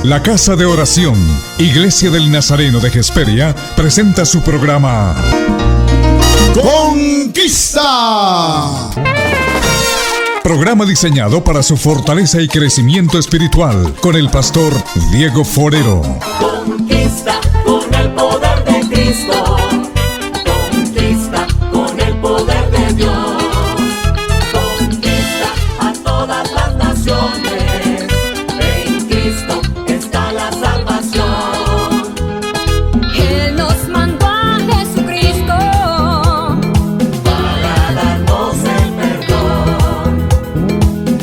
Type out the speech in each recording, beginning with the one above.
La Casa de Oración, Iglesia del Nazareno de Hesperia, presenta su programa Conquista. Programa diseñado para su fortaleza y crecimiento espiritual, con el pastor Diego Forero. Conquista con el poder de Cristo. Conquista con el poder de Dios. Conquista a todas las naciones. En Cristo está la salvación. Él nos mandó a Jesucristo Para darnos el perdón.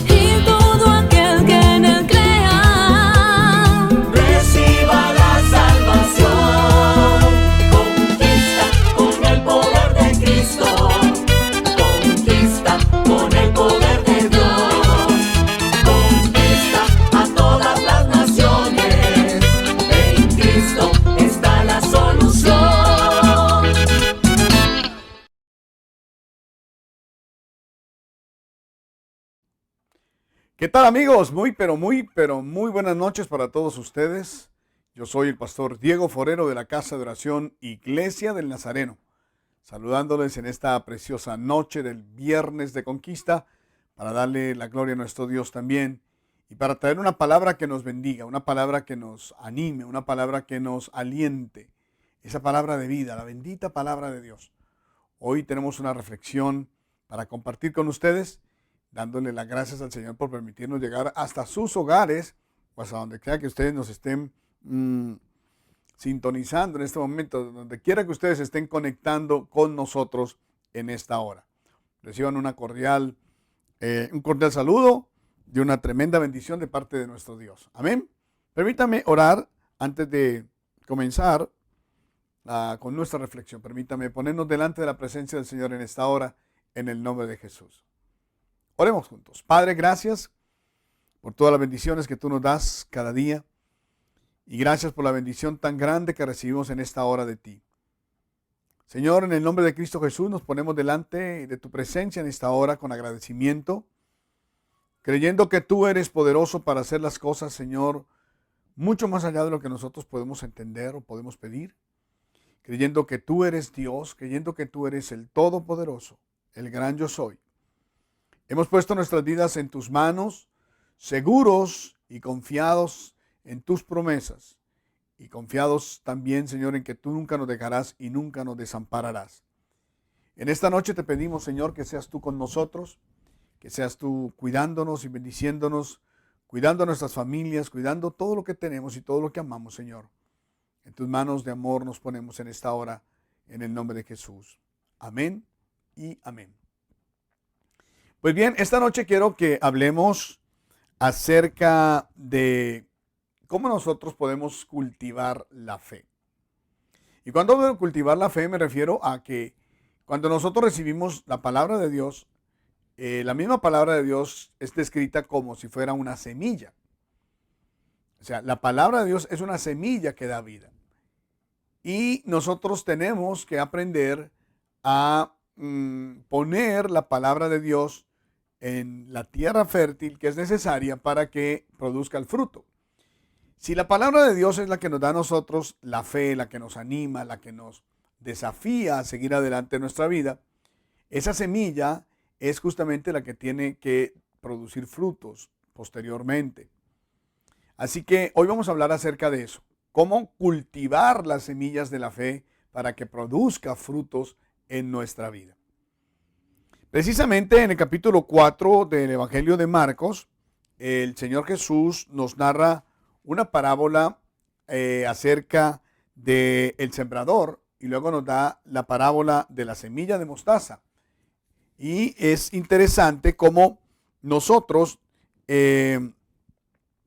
y todo aquel que en él crea Reciba la salvación. Conquista con el poder de Cristo. Conquista con el poder de Dios. Conquista a todas las naciones. En Cristo está la solución. ¿Qué tal, amigos? Muy buenas noches para todos ustedes. Yo soy el pastor Diego Forero de la Casa de Oración Iglesia del Nazareno, saludándoles en esta preciosa noche del Viernes de Conquista, para darle la gloria a nuestro Dios también y para traer una palabra que nos bendiga, una palabra que nos anime, una palabra que nos aliente, esa palabra de vida, la bendita palabra de Dios. Hoy tenemos una reflexión para compartir con ustedes, dándole las gracias al Señor por permitirnos llegar hasta sus hogares, o hasta donde quiera que ustedes nos estén sintonizando en este momento, donde quiera que ustedes estén conectando con nosotros en esta hora. Reciban un cordial saludo de una tremenda bendición de parte de nuestro Dios. Amén. Permítame orar antes de comenzar con nuestra reflexión. Permítame ponernos delante de la presencia del Señor en esta hora, en el nombre de Jesús. Oremos juntos. Padre, gracias por todas las bendiciones que tú nos das cada día. Y gracias por la bendición tan grande que recibimos en esta hora de ti. Señor, en el nombre de Cristo Jesús nos ponemos delante de tu presencia en esta hora con agradecimiento, creyendo que tú eres poderoso para hacer las cosas, Señor, mucho más allá de lo que nosotros podemos entender o podemos pedir. Creyendo que tú eres Dios, creyendo que tú eres el Todopoderoso, el gran yo soy. Hemos puesto nuestras vidas en tus manos, seguros y confiados en tus promesas. Y confiados también, Señor, en que tú nunca nos dejarás y nunca nos desampararás. En esta noche te pedimos, Señor, que seas tú con nosotros, que seas tú cuidándonos y bendiciéndonos, cuidando a nuestras familias, cuidando todo lo que tenemos y todo lo que amamos, Señor. En tus manos de amor nos ponemos en esta hora, en el nombre de Jesús. Amén y amén. Pues bien, esta noche quiero que hablemos acerca de cómo nosotros podemos cultivar la fe. Y cuando hablo de cultivar la fe me refiero a que cuando nosotros recibimos la palabra de Dios, la misma palabra de Dios es descrita como si fuera una semilla. O sea, la palabra de Dios es una semilla que da vida. Y nosotros tenemos que aprender a poner la palabra de Dios en la tierra fértil que es necesaria para que produzca el fruto. Si la palabra de Dios es la que nos da a nosotros la fe, la que nos anima, la que nos desafía a seguir adelante en nuestra vida, esa semilla es justamente la que tiene que producir frutos posteriormente. Así que hoy vamos a hablar acerca de eso, cómo cultivar las semillas de la fe para que produzca frutos en nuestra vida. Precisamente en el capítulo 4 del Evangelio de Marcos, el Señor Jesús nos narra una parábola acerca del sembrador y luego nos da la parábola de la semilla de mostaza. Y es interesante cómo nosotros en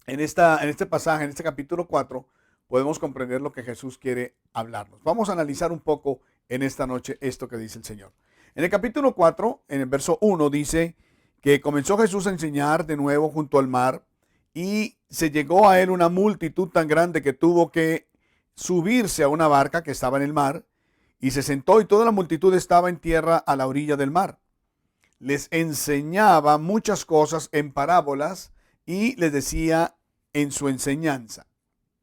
este pasaje, en este capítulo 4, podemos comprender lo que Jesús quiere hablarnos. Vamos a analizar un poco en esta noche esto que dice el Señor. En el capítulo 4, en el verso 1, dice que comenzó Jesús a enseñar de nuevo junto al mar y se llegó a él una multitud tan grande que tuvo que subirse a una barca que estaba en el mar y se sentó y toda la multitud estaba en tierra a la orilla del mar. Les enseñaba muchas cosas en parábolas y les decía en su enseñanza.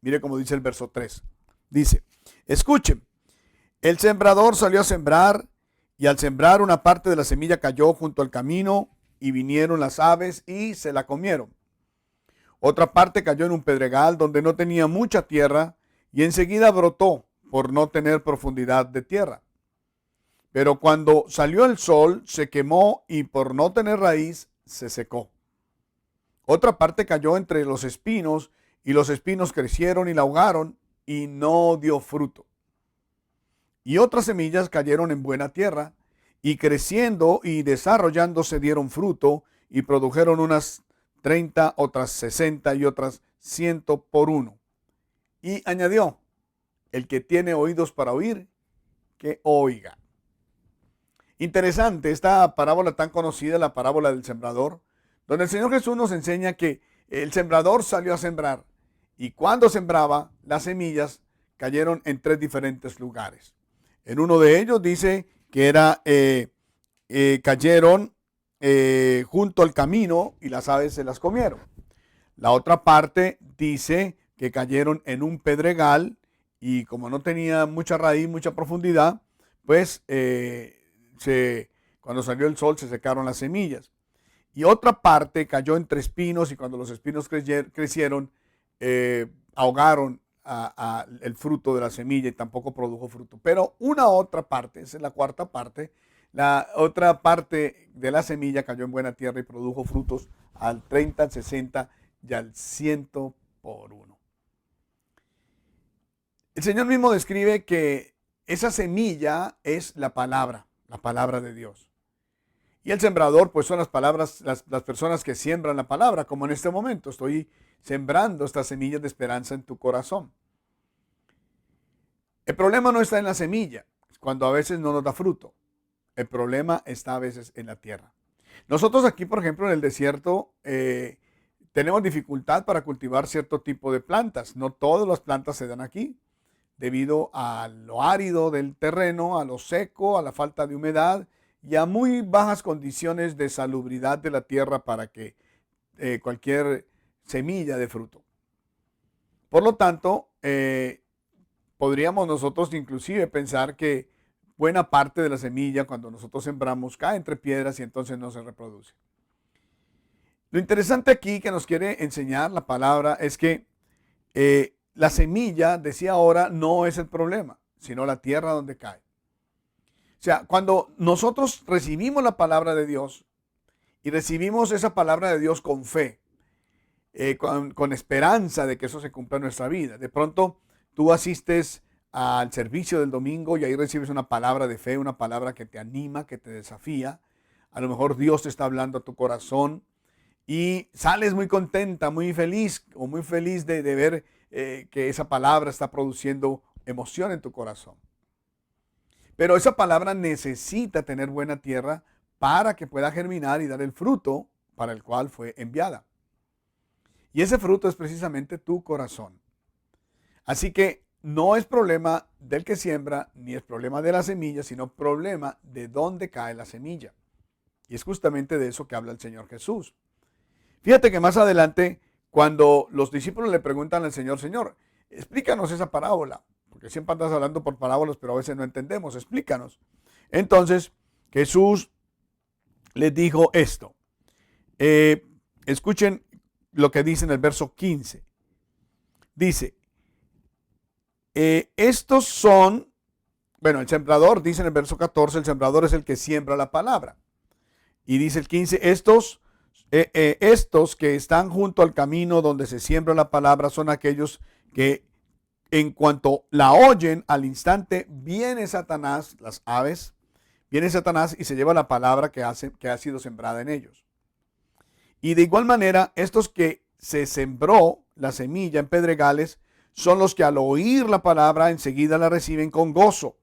Mire cómo dice el verso 3. Dice, escuchen, el sembrador salió a sembrar y al sembrar una parte de la semilla cayó junto al camino y vinieron las aves y se la comieron. Otra parte cayó en un pedregal donde no tenía mucha tierra y enseguida brotó por no tener profundidad de tierra. Pero cuando salió el sol se quemó y por no tener raíz se secó. Otra parte cayó entre los espinos y los espinos crecieron y la ahogaron y no dio fruto. Y otras semillas cayeron en buena tierra y creciendo y desarrollándose dieron fruto y produjeron unas 30, otras 60 y otras 100 por uno. Y añadió, el que tiene oídos para oír, que oiga. Interesante esta parábola tan conocida, la parábola del sembrador, donde el Señor Jesús nos enseña que el sembrador salió a sembrar y cuando sembraba, las semillas cayeron en 3 diferentes lugares. En uno de ellos dice que cayeron junto al camino y las aves se las comieron. La otra parte dice que cayeron en un pedregal y como no tenía mucha raíz, mucha profundidad, pues cuando salió el sol se secaron las semillas. Y otra parte cayó entre espinos y cuando los espinos crecieron, ahogaron el fruto de la semilla y tampoco produjo fruto. Pero una otra parte, esa es la cuarta parte, la otra parte de la semilla cayó en buena tierra y produjo frutos al 30, al 60 y al 100 por uno. El Señor mismo describe que esa semilla es la palabra de Dios. Y el sembrador, pues son las palabras, las personas que siembran la palabra, como en este momento estoy sembrando estas semillas de esperanza en tu corazón. El problema no está en la semilla, cuando a veces no nos da fruto. El problema está a veces en la tierra. Nosotros aquí, por ejemplo, en el desierto, tenemos dificultad para cultivar cierto tipo de plantas. No todas las plantas se dan aquí, debido a lo árido del terreno, a lo seco, a la falta de humedad y a muy bajas condiciones de salubridad de la tierra para que cualquier semilla dé fruto. Por lo tanto, podríamos nosotros inclusive pensar que buena parte de la semilla cuando nosotros sembramos cae entre piedras y entonces no se reproduce. Lo interesante aquí que nos quiere enseñar la palabra es que la semilla, decía ahora, no es el problema, sino la tierra donde cae. O sea, cuando nosotros recibimos la palabra de Dios y recibimos esa palabra de Dios con fe, con esperanza de que eso se cumpla en nuestra vida. De pronto tú asistes al servicio del domingo y ahí recibes una palabra de fe, una palabra que te anima, que te desafía. A lo mejor Dios te está hablando a tu corazón y sales muy contenta, muy feliz o muy feliz de ver que esa palabra está produciendo emoción en tu corazón. Pero esa palabra necesita tener buena tierra para que pueda germinar y dar el fruto para el cual fue enviada. Y ese fruto es precisamente tu corazón. Así que no es problema del que siembra, ni es problema de la semilla, sino problema de dónde cae la semilla. Y es justamente de eso que habla el Señor Jesús. Fíjate que más adelante, cuando los discípulos le preguntan al Señor, Señor, explícanos esa parábola, porque siempre andas hablando por parábolas, pero a veces no entendemos, explícanos. Entonces, Jesús les dijo esto. Escuchen lo que dice en el verso 15. Dice, estos son, el sembrador, dice en el verso 14, el sembrador es el que siembra la palabra. Y dice el 15, estos que están junto al camino donde se siembra la palabra son aquellos que en cuanto la oyen, al instante viene Satanás, las aves, viene Satanás y se lleva la palabra que ha sido sembrada en ellos. Y de igual manera, estos que se sembró la semilla en pedregales son los que al oír la palabra enseguida la reciben con gozo,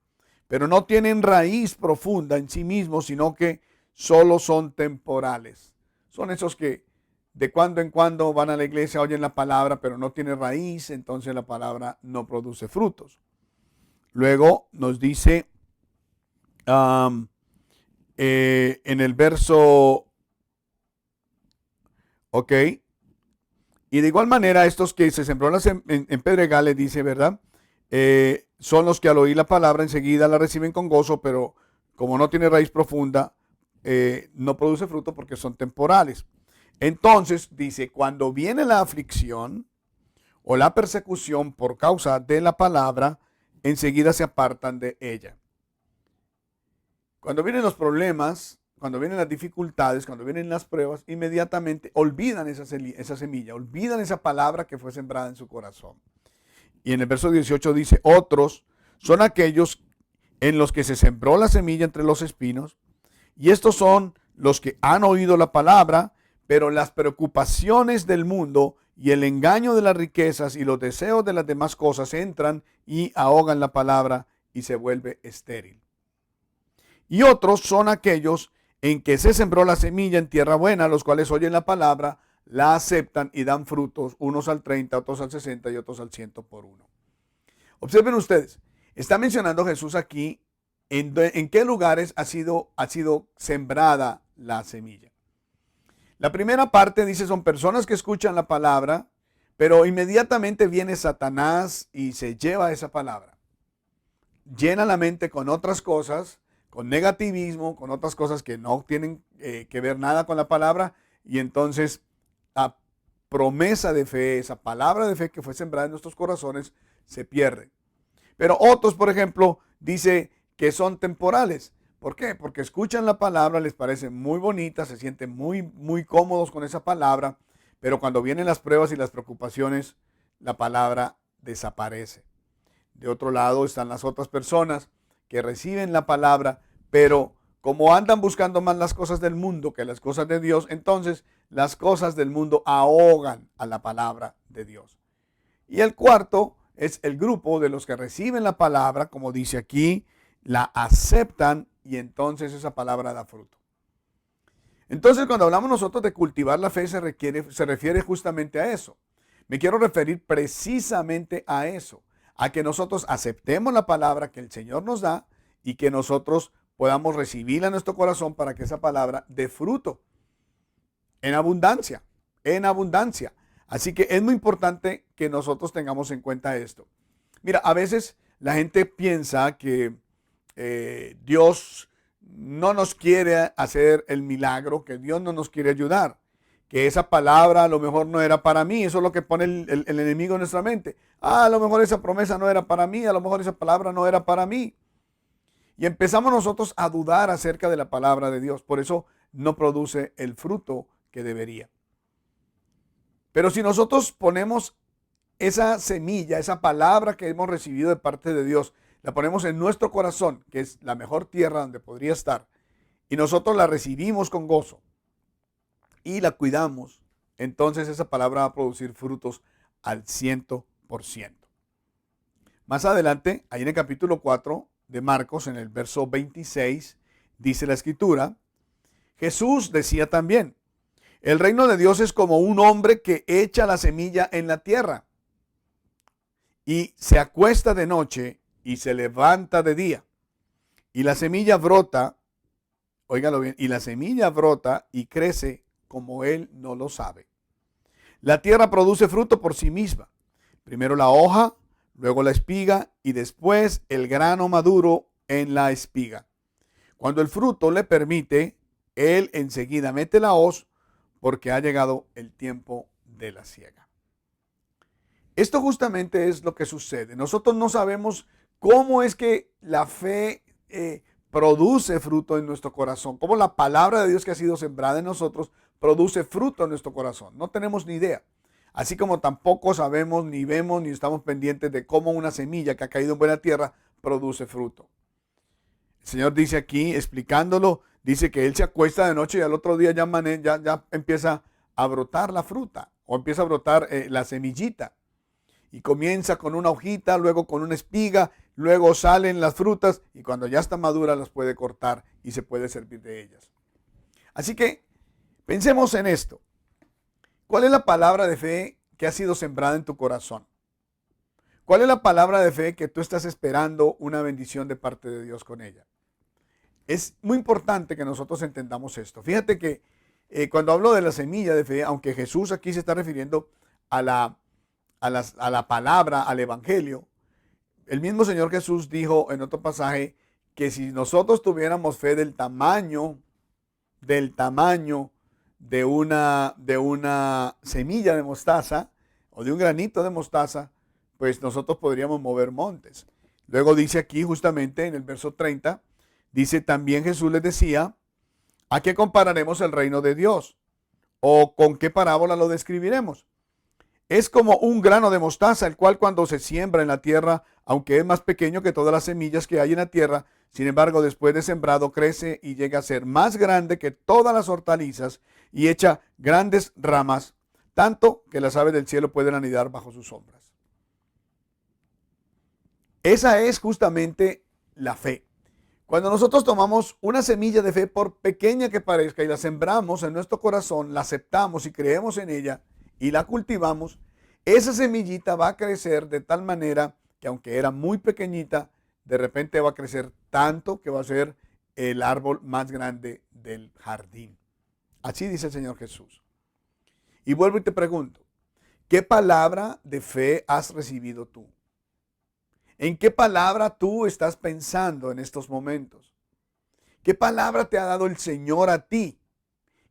pero no tienen raíz profunda en sí mismos, sino que solo son temporales. Son esos que de cuando en cuando van a la iglesia, oyen la palabra, pero no tiene raíz, entonces la palabra no produce frutos. Luego nos dice en el verso, Y de igual manera, estos que se sembró en pedregales, dice, ¿verdad? Son los que al oír la palabra enseguida la reciben con gozo, pero como no tiene raíz profunda, no produce fruto porque son temporales. Entonces, dice, cuando viene la aflicción o la persecución por causa de la palabra, enseguida se apartan de ella. Cuando vienen los problemas, cuando vienen las dificultades, cuando vienen las pruebas, inmediatamente olvidan esa semilla, olvidan esa palabra que fue sembrada en su corazón. Y en el verso 18 dice, otros son aquellos en los que se sembró la semilla entre los espinos, y estos son los que han oído la palabra, pero las preocupaciones del mundo y el engaño de las riquezas y los deseos de las demás cosas entran y ahogan la palabra y se vuelve estéril. Y otros son aquellos en que se sembró la semilla en tierra buena, los cuales oyen la palabra, la aceptan y dan frutos, unos al 30, otros al 60 y otros al 100 por uno. Observen ustedes, está mencionando Jesús aquí en qué lugares ha sido sembrada la semilla. La primera parte dice son personas que escuchan la palabra, pero inmediatamente viene Satanás y se lleva esa palabra. Llena la mente con otras cosas, con negativismo, con otras cosas que no tienen que ver nada con la palabra, y entonces la promesa de fe, esa palabra de fe que fue sembrada en nuestros corazones, se pierde. Pero otros, por ejemplo, dice que son temporales. ¿Por qué? Porque escuchan la palabra, les parece muy bonita, se sienten muy cómodos con esa palabra, pero cuando vienen las pruebas y las preocupaciones, la palabra desaparece. De otro lado están las otras personas que reciben la palabra, pero como andan buscando más las cosas del mundo que las cosas de Dios, entonces las cosas del mundo ahogan a la palabra de Dios. Y el cuarto es el grupo de los que reciben la palabra, como dice aquí, la aceptan y entonces esa palabra da fruto. Entonces, cuando hablamos nosotros de cultivar la fe, se refiere justamente a eso. Me quiero referir precisamente a eso, a que nosotros aceptemos la palabra que el Señor nos da y que nosotros podamos recibirla en nuestro corazón para que esa palabra dé fruto en abundancia, en abundancia. Así que es muy importante que nosotros tengamos en cuenta esto. Mira, a veces la gente piensa que Dios no nos quiere hacer el milagro, que Dios no nos quiere ayudar, que esa palabra a lo mejor no era para mí. Eso es lo que pone el enemigo en nuestra mente. A lo mejor esa promesa no era para mí, a lo mejor esa palabra no era para mí. Y empezamos nosotros a dudar acerca de la palabra de Dios. Por eso no produce el fruto que debería. Pero si nosotros ponemos esa semilla, esa palabra que hemos recibido de parte de Dios, la ponemos en nuestro corazón, que es la mejor tierra donde podría estar, y nosotros la recibimos con gozo y la cuidamos, entonces esa palabra va a producir frutos al 100%. Más adelante, ahí en el capítulo 4 de Marcos, en el verso 26, dice la escritura, Jesús decía también, el reino de Dios es como un hombre que echa la semilla en la tierra y se acuesta de noche y se levanta de día. Y la semilla brota, óigalo bien, y la semilla brota y crece como él no lo sabe. La tierra produce fruto por sí misma. Primero la hoja, luego la espiga y después el grano maduro en la espiga. Cuando el fruto le permite, él enseguida mete la hoz porque ha llegado el tiempo de la siega. Esto justamente es lo que sucede. Nosotros no sabemos cómo es que la fe produce fruto en nuestro corazón, cómo la palabra de Dios que ha sido sembrada en nosotros produce fruto en nuestro corazón. No tenemos ni idea. Así como tampoco sabemos, ni vemos, ni estamos pendientes de cómo una semilla que ha caído en buena tierra produce fruto. El Señor dice aquí, explicándolo, dice que Él se acuesta de noche y al otro día ya empieza a brotar la fruta o empieza a brotar la semillita. Y comienza con una hojita, luego con una espiga, luego salen las frutas y cuando ya está madura las puede cortar y se puede servir de ellas. Así que pensemos en esto. ¿Cuál es la palabra de fe que ha sido sembrada en tu corazón? ¿Cuál es la palabra de fe que tú estás esperando una bendición de parte de Dios con ella? Es muy importante que nosotros entendamos esto. Fíjate que cuando hablo de la semilla de fe, aunque Jesús aquí se está refiriendo a la palabra, al evangelio, el mismo Señor Jesús dijo en otro pasaje que si nosotros tuviéramos fe del tamaño de una semilla de mostaza o de un granito de mostaza, pues nosotros podríamos mover montes. Luego dice aquí justamente en el verso 30, dice también Jesús les decía, ¿a qué compararemos el reino de Dios? ¿O con qué parábola lo describiremos? Es como un grano de mostaza, el cual cuando se siembra en la tierra, aunque es más pequeño que todas las semillas que hay en la tierra, sin embargo, después de sembrado crece y llega a ser más grande que todas las hortalizas y echa grandes ramas, tanto que las aves del cielo pueden anidar bajo sus sombras. Esa es justamente la fe. Cuando nosotros tomamos una semilla de fe, por pequeña que parezca, y la sembramos en nuestro corazón, la aceptamos y creemos en ella y la cultivamos, esa semillita va a crecer de tal manera que aunque era muy pequeñita, de repente va a crecer tanto que va a ser el árbol más grande del jardín. Así dice el Señor Jesús. Y vuelvo y te pregunto, ¿qué palabra de fe has recibido tú? ¿En qué palabra tú estás pensando en estos momentos? ¿Qué palabra te ha dado el Señor a ti?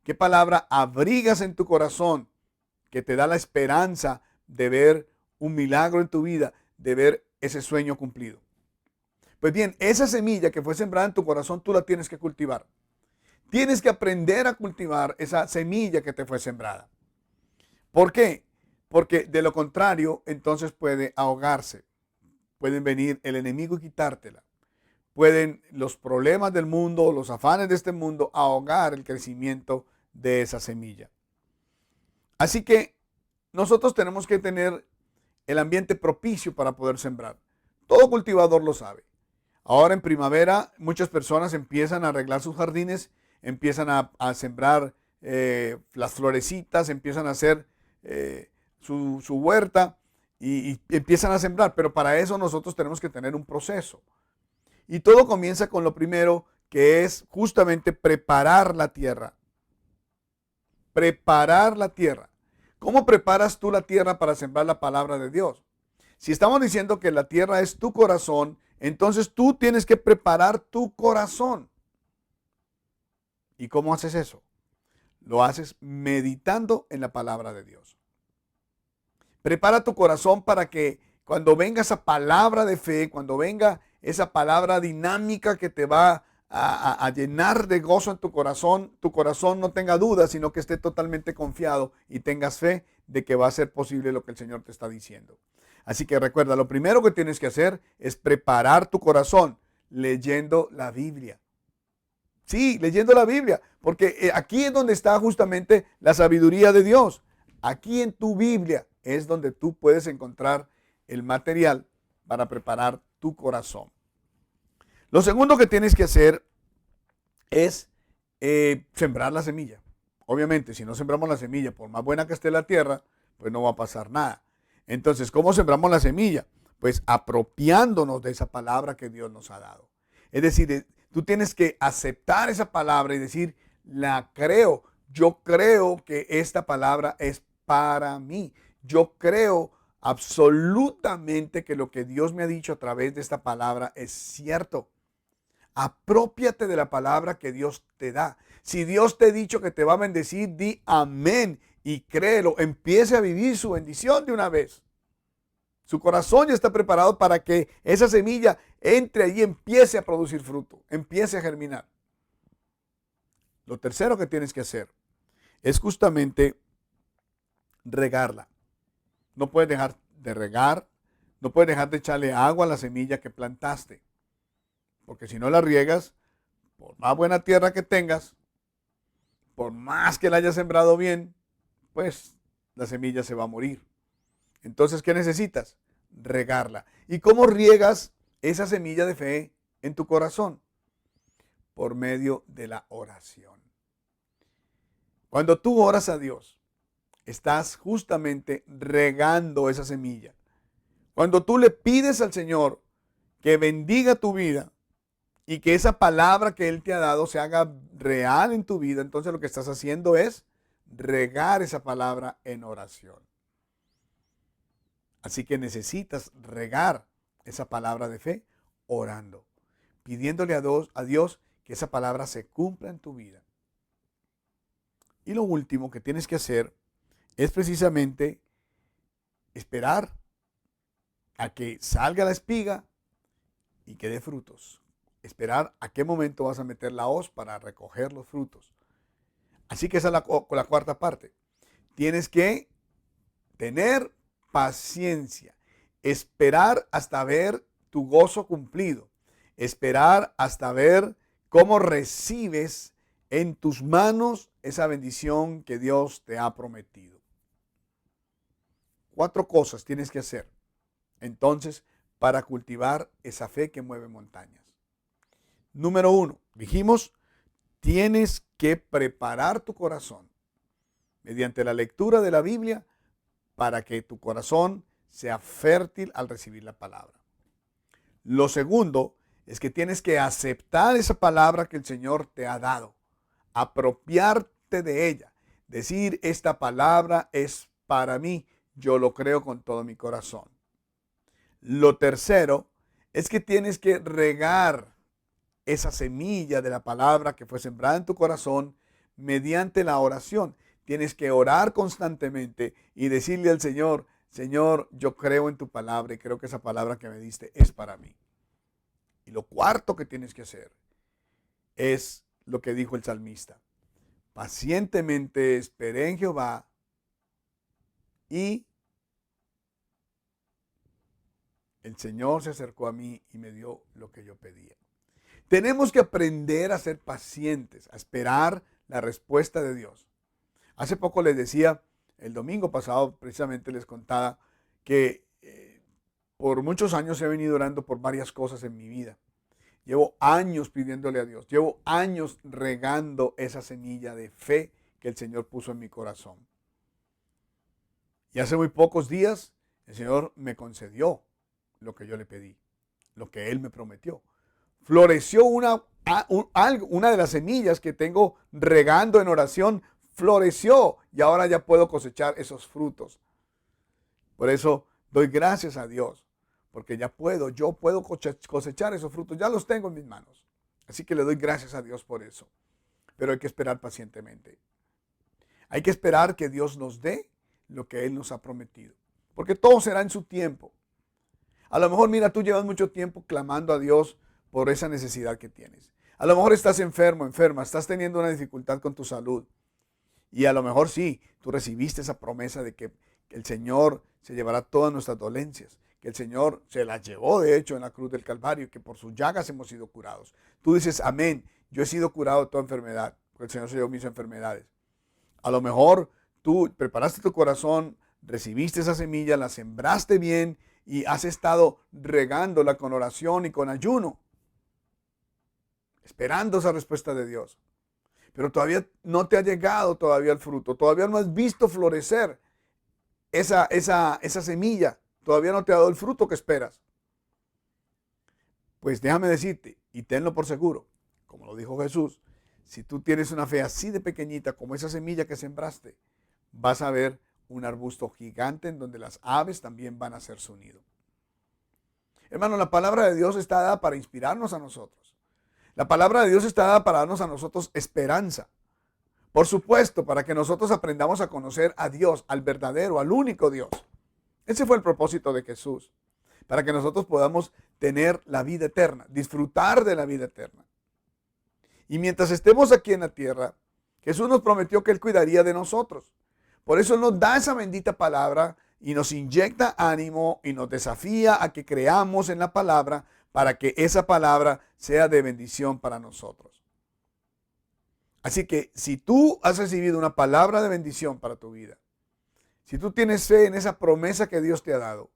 ¿Qué palabra abrigas en tu corazón que te da la esperanza de ver un milagro en tu vida, de ver ese sueño cumplido? Pues bien, esa semilla que fue sembrada en tu corazón, tú la tienes que cultivar. Tienes que aprender a cultivar esa semilla que te fue sembrada. ¿Por qué? Porque de lo contrario, entonces puede ahogarse. Pueden venir el enemigo y quitártela. Pueden los problemas del mundo, los afanes de este mundo, ahogar el crecimiento de esa semilla. Así que nosotros tenemos que tener el ambiente propicio para poder sembrar. Todo cultivador lo sabe. Ahora en primavera muchas personas empiezan a arreglar sus jardines, empiezan a sembrar las florecitas, empiezan a hacer su huerta y empiezan a sembrar. Pero para eso nosotros tenemos que tener un proceso. Y todo comienza con lo primero, que es justamente preparar la tierra. Preparar la tierra. ¿Cómo preparas tú la tierra para sembrar la palabra de Dios? Si estamos diciendo que la tierra es tu corazón, entonces tú tienes que preparar tu corazón. ¿Y cómo haces eso? Lo haces meditando en la palabra de Dios. Prepara tu corazón para que cuando venga esa palabra de fe, cuando venga esa palabra dinámica que te va a llenar de gozo en tu corazón no tenga dudas, sino que esté totalmente confiado y tengas fe de que va a ser posible lo que el Señor te está diciendo. Así que recuerda, lo primero que tienes que hacer es preparar tu corazón leyendo la Biblia. Sí, leyendo la Biblia, porque aquí es donde está justamente la sabiduría de Dios. Aquí en tu Biblia es donde tú puedes encontrar el material para preparar tu corazón. Lo segundo que tienes que hacer es sembrar la semilla. Obviamente, si no sembramos la semilla, por más buena que esté la tierra, pues no va a pasar nada. Entonces, ¿cómo sembramos la semilla? Pues apropiándonos de esa palabra que Dios nos ha dado. Es decir, tú tienes que aceptar esa palabra y decir, la creo. Yo creo que esta palabra es para mí. Yo creo absolutamente que lo que Dios me ha dicho a través de esta palabra es cierto. Aprópiate de la palabra que Dios te da. Si Dios te ha dicho que te va a bendecir, di amén y créelo. Empiece a vivir su bendición de una vez. Su corazón ya está preparado para que esa semilla entre allí y empiece a producir fruto, empiece a germinar. Lo tercero que tienes que hacer es justamente regarla. No puedes dejar de regar, no puedes dejar de echarle agua a la semilla que plantaste. Porque si no la riegas, por más buena tierra que tengas, por más que la hayas sembrado bien, pues la semilla se va a morir. Entonces, ¿qué necesitas? Regarla. ¿Y cómo riegas esa semilla de fe en tu corazón? Por medio de la oración. Cuando tú oras a Dios, estás justamente regando esa semilla. Cuando tú le pides al Señor que bendiga tu vida y que esa palabra que Él te ha dado se haga real en tu vida, entonces lo que estás haciendo es regar esa palabra en oración. Así que necesitas regar esa palabra de fe orando, pidiéndole a Dios que esa palabra se cumpla en tu vida. Y lo último que tienes que hacer es precisamente esperar a que salga la espiga y que dé frutos. Esperar a qué momento vas a meter la hoz para recoger los frutos. Así que esa es la cuarta parte. Tienes que tener paciencia, esperar hasta ver tu gozo cumplido, esperar hasta ver cómo recibes en tus manos esa bendición que Dios te ha prometido. 4 cosas tienes que hacer entonces para cultivar esa fe que mueve montañas. Número 1, dijimos, tienes que preparar tu corazón mediante la lectura de la Biblia para que tu corazón sea fértil al recibir la palabra. Lo segundo es que tienes que aceptar esa palabra que el Señor te ha dado, apropiarte de ella, decir, esta palabra es para mí, yo lo creo con todo mi corazón. Lo tercero es que tienes que regar esa semilla de la palabra que fue sembrada en tu corazón mediante la oración. Tienes que orar constantemente y decirle al Señor, Señor, yo creo en tu palabra y creo que esa palabra que me diste es para mí. Y lo cuarto que tienes que hacer es lo que dijo el salmista. Pacientemente esperé en Jehová y el Señor se acercó a mí y me dio lo que yo pedía. Tenemos que aprender a ser pacientes, a esperar la respuesta de Dios. Hace poco les decía, el domingo pasado precisamente les contaba que por muchos años he venido orando por varias cosas en mi vida. Llevo años pidiéndole a Dios, llevo años regando esa semilla de fe que el Señor puso en mi corazón. Y hace muy pocos días el Señor me concedió lo que yo le pedí, lo que Él me prometió. Floreció una de las semillas que tengo regando en oración, floreció y ahora ya puedo cosechar esos frutos. Por eso doy gracias a Dios, porque yo puedo cosechar esos frutos, ya los tengo en mis manos. Así que le doy gracias a Dios por eso. Pero hay que esperar pacientemente. Hay que esperar que Dios nos dé lo que Él nos ha prometido, porque todo será en su tiempo. A lo mejor, mira, tú llevas mucho tiempo clamando a Dios por esa necesidad que tienes. A lo mejor estás enfermo, enferma, estás teniendo una dificultad con tu salud. Y a lo mejor sí, tú recibiste esa promesa de que el Señor se llevará todas nuestras dolencias, que el Señor se las llevó de hecho en la cruz del Calvario, que por sus llagas hemos sido curados. Tú dices, amén, yo he sido curado de toda enfermedad, porque el Señor se llevó mis enfermedades. A lo mejor tú preparaste tu corazón, recibiste esa semilla, la sembraste bien y has estado regándola con oración y con ayuno, esperando esa respuesta de Dios. Pero todavía no te ha llegado todavía el fruto, todavía no has visto florecer esa semilla, todavía no te ha dado el fruto que esperas. Pues déjame decirte, y tenlo por seguro, como lo dijo Jesús, si tú tienes una fe así de pequeñita como esa semilla que sembraste, vas a ver un arbusto gigante en donde las aves también van a hacer su nido. Hermano, la palabra de Dios está dada para inspirarnos a nosotros. La palabra de Dios está dada para darnos a nosotros esperanza. Por supuesto, para que nosotros aprendamos a conocer a Dios, al verdadero, al único Dios. Ese fue el propósito de Jesús. Para que nosotros podamos tener la vida eterna, disfrutar de la vida eterna. Y mientras estemos aquí en la tierra, Jesús nos prometió que Él cuidaría de nosotros. Por eso Él nos da esa bendita palabra y nos inyecta ánimo y nos desafía a que creamos en la palabra para que esa palabra sea de bendición para nosotros. Así que si tú has recibido una palabra de bendición para tu vida, si tú tienes fe en esa promesa que Dios te ha dado,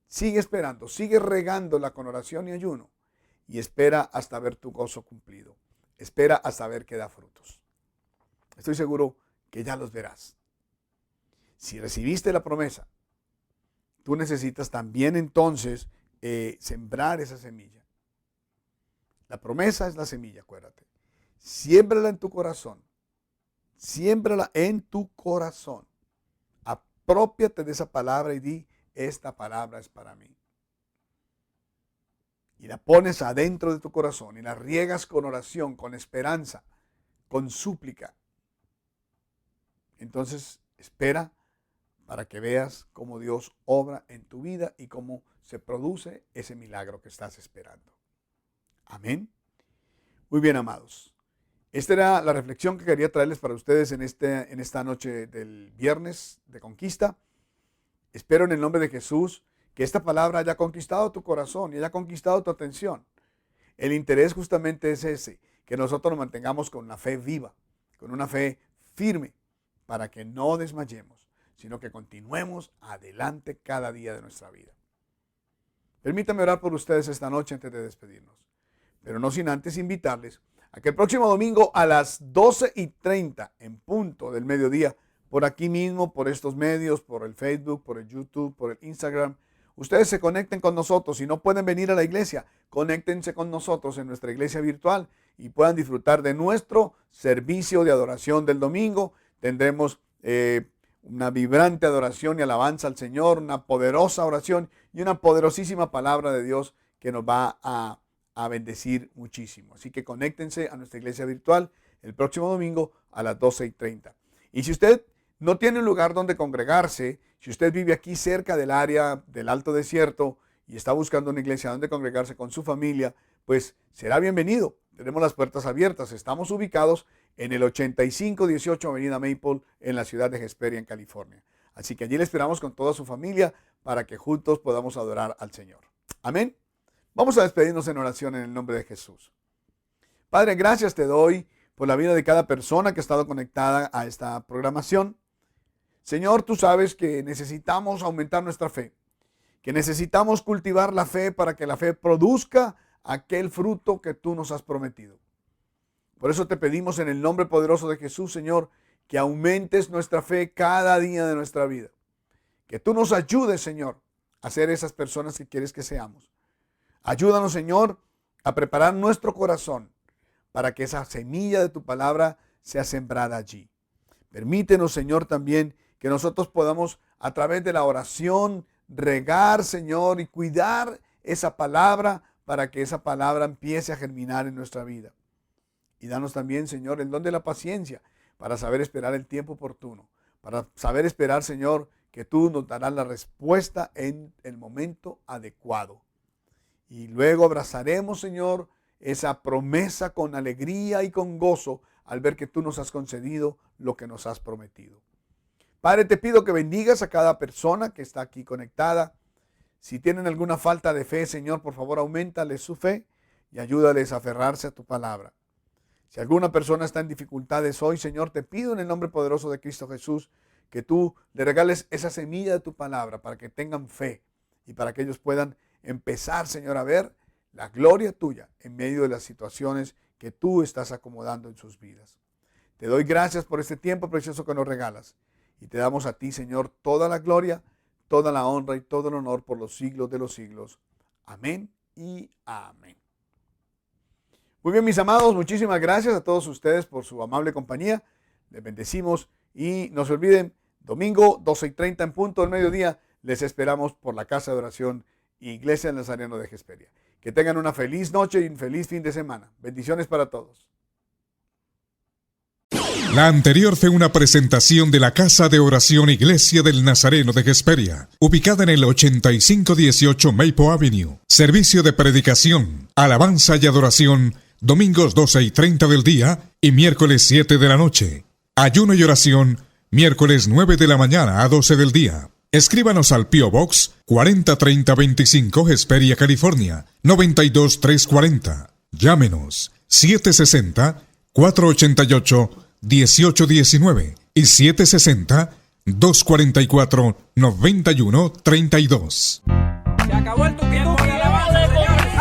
sigue esperando, sigue regándola con oración y ayuno y espera hasta ver tu gozo cumplido. Espera hasta ver que da frutos. Estoy seguro que ya los verás. Si recibiste la promesa, tú necesitas también entonces sembrar esa semilla. La promesa es la semilla, acuérdate. Siémbrala en tu corazón. Siémbrala en tu corazón. Aprópiate de esa palabra y di, esta palabra es para mí. Y la pones adentro de tu corazón y la riegas con oración, con esperanza, con súplica. Entonces espera para que veas cómo Dios obra en tu vida y cómo se produce ese milagro que estás esperando. Amén. Muy bien, amados. Esta era la reflexión que quería traerles para ustedes en esta noche del viernes de conquista. Espero en el nombre de Jesús que esta palabra haya conquistado tu corazón y haya conquistado tu atención. El interés justamente es ese, que nosotros nos mantengamos con una fe viva, con una fe firme, para que no desmayemos, sino que continuemos adelante cada día de nuestra vida. Permítanme orar por ustedes esta noche antes de despedirnos, pero no sin antes invitarles a que el próximo domingo a las 12:30 en punto del mediodía, por aquí mismo, por estos medios, por el Facebook, por el YouTube, por el Instagram, ustedes se conecten con nosotros. Si no pueden venir a la iglesia, conéctense con nosotros en nuestra iglesia virtual y puedan disfrutar de nuestro servicio de adoración del domingo. Tendremos una vibrante adoración y alabanza al Señor, una poderosa oración y una poderosísima palabra de Dios que nos va a bendecir muchísimo. Así que conéctense a nuestra iglesia virtual el próximo domingo a las 12:30. Y si usted no tiene un lugar donde congregarse, si usted vive aquí cerca del área del Alto Desierto y está buscando una iglesia donde congregarse con su familia, pues será bienvenido. Tenemos las puertas abiertas. Estamos ubicados en el 8518 Avenida Maple en la ciudad de Hesperia, en California. Así que allí le esperamos con toda su familia para que juntos podamos adorar al Señor. Amén. Vamos a despedirnos en oración en el nombre de Jesús. Padre, gracias te doy por la vida de cada persona que ha estado conectada a esta programación. Señor, tú sabes que necesitamos aumentar nuestra fe, que necesitamos cultivar la fe para que la fe produzca aquel fruto que tú nos has prometido. Por eso te pedimos en el nombre poderoso de Jesús, Señor, que aumentes nuestra fe cada día de nuestra vida. Que tú nos ayudes, Señor, a ser esas personas que quieres que seamos. Ayúdanos, Señor, a preparar nuestro corazón para que esa semilla de tu palabra sea sembrada allí. Permítenos, Señor, también que nosotros podamos, a través de la oración, regar, Señor, y cuidar esa palabra para que esa palabra empiece a germinar en nuestra vida. Y danos también, Señor, el don de la paciencia para saber esperar el tiempo oportuno, para saber esperar, Señor, que tú nos darás la respuesta en el momento adecuado. Y luego abrazaremos, Señor, esa promesa con alegría y con gozo al ver que tú nos has concedido lo que nos has prometido. Padre, te pido que bendigas a cada persona que está aquí conectada. Si tienen alguna falta de fe, Señor, por favor, auméntales su fe y ayúdales a aferrarse a tu palabra. Si alguna persona está en dificultades hoy, Señor, te pido en el nombre poderoso de Cristo Jesús que tú le regales esa semilla de tu palabra para que tengan fe y para que ellos puedan empezar, Señor, a ver la gloria tuya en medio de las situaciones que tú estás acomodando en sus vidas. Te doy gracias por este tiempo precioso que nos regalas y te damos a ti, Señor, toda la gloria, toda la honra y todo el honor por los siglos de los siglos. Amén y amén. Muy bien, mis amados, muchísimas gracias a todos ustedes por su amable compañía. Les bendecimos y no se olviden, domingo 12:30 en punto del mediodía, les esperamos por la casa de oración Iglesia del Nazareno de Hesperia. Que tengan una feliz noche y un feliz fin de semana. Bendiciones para todos. La anterior fue una presentación de la Casa de Oración Iglesia del Nazareno de Hesperia, ubicada en el 8518 Maple Avenue. Servicio de predicación, alabanza y adoración, domingos 12:30 del día y miércoles 7 de la noche. Ayuno y oración, miércoles 9 de la mañana a 12 del día. Escríbanos al P.O. Box 403025 Hesperia, California, 92340. Llámenos 760-488-1819 y 760-244-9132. Se acabó el tu tiempo de alabanza, señores.